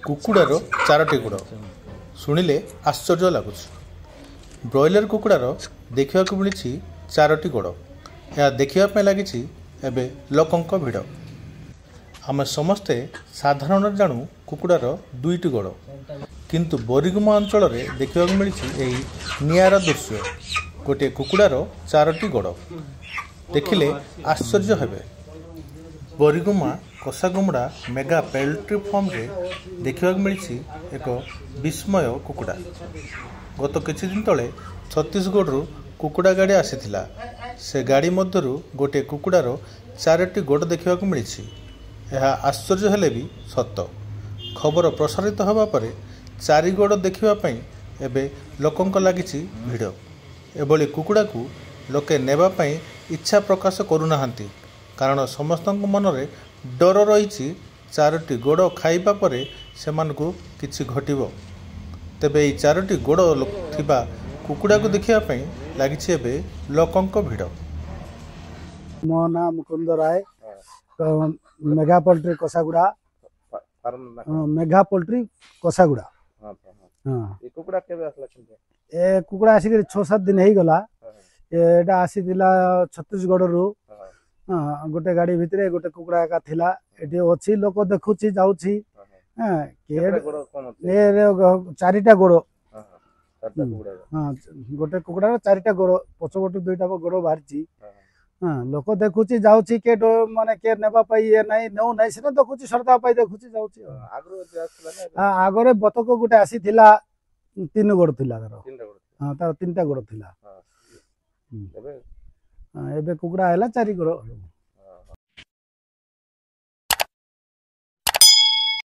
କୁକୁଡ଼ାର ଚାରୋଟି ଗୋଡ଼ ଶୁଣିଲେ ଆଶ୍ଚର୍ଯ୍ୟ ଲାଗୁଛି। ବ୍ରଏଲର କୁକୁଡ଼ାର ଦେଖିବାକୁ ମିଳିଛି ଚାରୋଟି ଗୋଡ଼। ଏହା ଦେଖିବା ପାଇଁ ଲାଗିଛି ଏବେ ଲୋକଙ୍କ ଭିଡ଼। ଆମେ ସମସ୍ତେ ସାଧାରଣରେ ଜାଣୁ କୁକୁଡ଼ାର ଦୁଇଟି ଗୋଡ଼, କିନ୍ତୁ ବରିଗୁମା ଅଞ୍ଚଳରେ ଦେଖିବାକୁ ମିଳିଛି ଏହି ନିଆରା ଦୃଶ୍ୟ। ଗୋଟିଏ କୁକୁଡ଼ାର ଚାରୋଟି ଗୋଡ଼ ଦେଖିଲେ ଆଶ୍ଚର୍ଯ୍ୟ ହେବେ। ବରିଗୁମା କଷାଗୁମୁଡ଼ା ମେଗା ପୋଲ୍ଟ୍ରି ଫାର୍ମରେ ଦେଖିବାକୁ ମିଳିଛି ଏକ ବିସ୍ମୟ କୁକୁଡ଼ା। ଗତ କିଛି ଦିନ ତଳେ ଛତିଶଗଡ଼ରୁ କୁକୁଡ଼ା ଗାଡ଼ି ଆସିଥିଲା। ସେ ଗାଡ଼ି ମଧ୍ୟରୁ ଗୋଟିଏ କୁକୁଡ଼ାର ଚାରୋଟି ଗୋଡ଼ ଦେଖିବାକୁ ମିଳିଛି। ଏହା ଆଶ୍ଚର୍ଯ୍ୟ ହେଲେ ବି ସତ। ଖବର ପ୍ରସାରିତ ହେବା ପରେ ଚାରି ଗୋଡ଼ ଦେଖିବା ପାଇଁ ଏବେ ଲୋକଙ୍କ ଲାଗିଛି ଭିଡ଼। ଏଭଳି କୁକୁଡ଼ାକୁ ଲୋକେ ନେବା ପାଇଁ ଇଚ୍ଛା ପ୍ରକାଶ କରୁନାହାନ୍ତି, କାରଣ ସମସ୍ତଙ୍କ ମନରେ ଡର ରହିଛି ଚାରୋଟି ଗୋଡ଼ ଖାଇବା ପରେ ସେମାନଙ୍କୁ କିଛି ଘଟିବ। ତେବେ ଏହି ଚାରୋଟି ଗୋଡ଼ ଥିବା କୁକୁଡ଼ାକୁ ଦେଖିବା ପାଇଁ ଲାଗିଛି ଏବେ ଲୋକଙ୍କ ଭିଡ଼। ମୋ ନାଁ ମୁକୁନ୍ଦ ରାୟ, ମେଘା ପୋଲ୍ଟ୍ରି କଷାଗୁଡ଼ା। ମେଘା ପୋଲ୍ଟ୍ରି କଷାଗୁଡ଼ା। ଏ କୁକୁଡ଼ା ଆସିକି 6-7 ଦିନ ହେଇଗଲା। ଏଟା ଆସିଥିଲା ଛତିଶଗଡ଼ରୁ। ଗୋଟେ ଗାଡ଼ି ଭିତରେ ଗୋଟେ କୁକୁଡ଼ା ଏକା ଥିଲା। ଏଠି ଅଛି, ଲୋକ ଦେଖୁଛି ଯାଉଛି। ଚାରିଟା ଗୋଡ଼। ଗୋଟେ କୁକୁଡ଼ାର ଚାରିଟା ଗୋଡ଼, ପଛପଟୁ ଦୁଇଟା ଗୋଡ଼ ବାହାରିଛି। ଲୋକ ଦେଖୁଛି ଯାଉଛି, କିଏ ମାନେ କିଏ ନେବା ପାଇଁ ଇଏ ନାହିଁ, ନେଉ ନାହିଁ, ସେଟା ଦେଖୁଛି, ସରଦା ପାଇଁ ଦେଖୁଛି ଯାଉଛି। ଆଗରେ ବତକ ଗୋଟେ ଆସିଥିଲା, 3 ଗୋଡ଼ ଥିଲା ତାର। ତାର 3ଟା ଗୋଡ଼ ଥିଲା। ଏବେ କୁକୁଡ଼ା ହେଲା 4 ଗୋଡ଼।